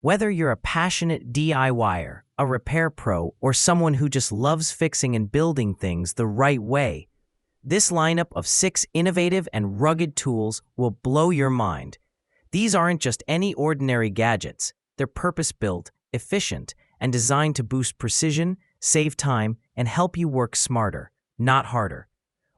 Whether you're a passionate DIYer, a repair pro, or someone who just loves fixing and building things the right way, this lineup of 6 innovative and rugged tools will blow your mind. These aren't just any ordinary gadgets. They're purpose-built, efficient, and designed to boost precision, save time, and help you work smarter, not harder.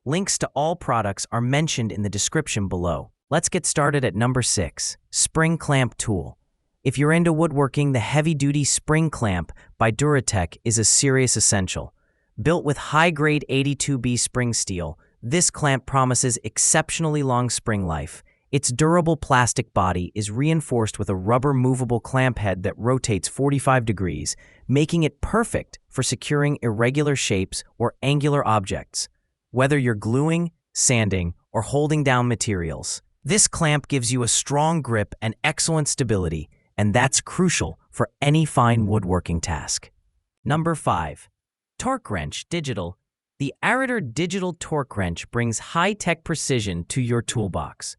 Links to all products are mentioned in the description below. Let's get started at number 6, Spring Clamp Tool. If you're into woodworking, the heavy-duty spring clamp by Duratech is a serious essential. Built with high-grade 82B spring steel, this clamp promises exceptionally long spring life. Its durable plastic body is reinforced with a rubber movable clamp head that rotates 45 degrees, making it perfect for securing irregular shapes or angular objects. Whether you're gluing, sanding, or holding down materials, this clamp gives you a strong grip and excellent stability, and that's crucial for any fine woodworking task. Number 5. Torque Wrench Digital. The Aritor Digital Torque Wrench brings high-tech precision to your toolbox.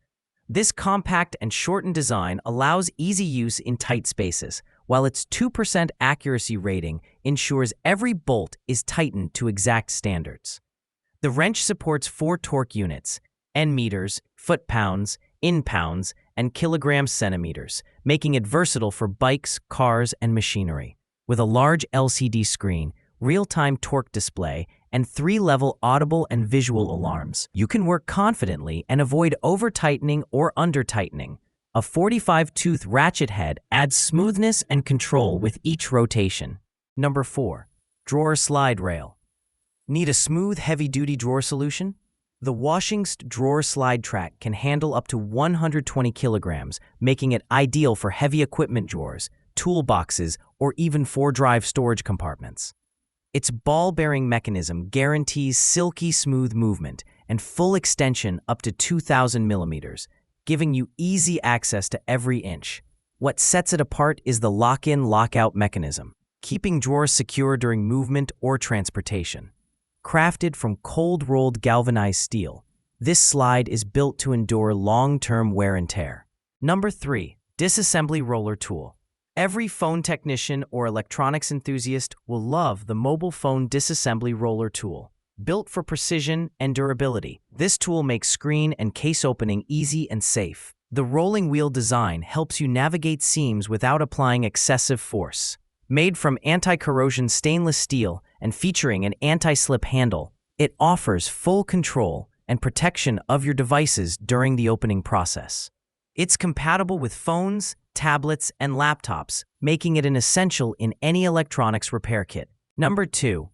This compact and shortened design allows easy use in tight spaces, while its 2% accuracy rating ensures every bolt is tightened to exact standards. The wrench supports 4 torque units: N-meters, foot-pounds, in-pounds, and kilograms-centimeters, making it versatile for bikes, cars, and machinery. With a large LCD screen, real-time torque display, and 3-level audible and visual alarms, you can work confidently and avoid over-tightening or under-tightening. A 45-tooth ratchet head adds smoothness and control with each rotation. Number 4. Drawer Slide Rail. Need a smooth, heavy-duty drawer solution? The Washington Drawer Slide Track can handle up to 120 kilograms, making it ideal for heavy equipment drawers, toolboxes, or even 4-drive storage compartments. Its ball-bearing mechanism guarantees silky smooth movement and full extension up to 2,000 millimeters, giving you easy access to every inch. What sets it apart is the lock-in, lock-out mechanism, keeping drawers secure during movement or transportation. Crafted from cold-rolled galvanized steel, this slide is built to endure long-term wear and tear. Number 3. Disassembly Roller Tool. Every phone technician or electronics enthusiast will love the mobile phone disassembly roller tool. Built for precision and durability, this tool makes screen and case opening easy and safe. The rolling wheel design helps you navigate seams without applying excessive force. Made from anti-corrosion stainless steel and featuring an anti-slip handle, it offers full control and protection of your devices during the opening process. It's compatible with phones, tablets, and laptops, making it an essential in any electronics repair kit. Number 2.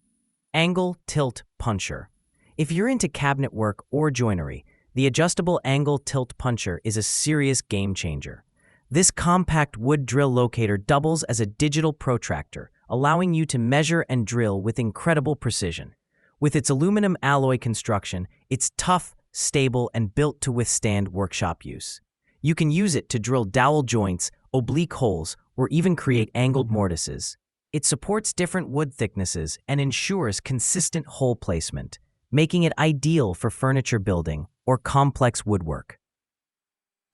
Angle Tilt Puncher. If you're into cabinet work or joinery, the adjustable angle tilt puncher is a serious game changer. This compact wood drill locator doubles as a digital protractor, allowing you to measure and drill with incredible precision. With its aluminum alloy construction, it's tough, stable, and built to withstand workshop use. You can use it to drill dowel joints, oblique holes, or even create angled mortises. It supports different wood thicknesses and ensures consistent hole placement, making it ideal for furniture building or complex woodwork.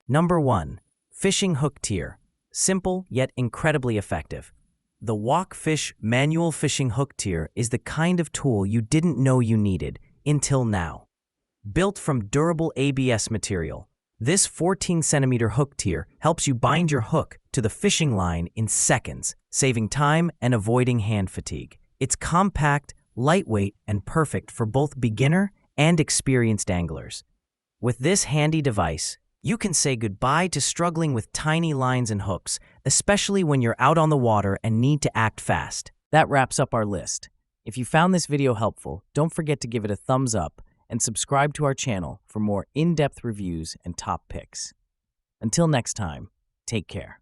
Number 1. Fishing Hook Tier. Simple yet incredibly effective. The Wokfish Manual Fishing Hook Tier is the kind of tool you didn't know you needed until now. Built from durable ABS material, this 14-centimeter hook tier helps you bind your hook to the fishing line in seconds, saving time and avoiding hand fatigue. It's compact, lightweight, and perfect for both beginner and experienced anglers. With this handy device, you can say goodbye to struggling with tiny lines and hooks, especially when you're out on the water and need to act fast. That wraps up our list. If you found this video helpful, don't forget to give it a thumbs up and subscribe to our channel for more in-depth reviews and top picks. Until next time, take care.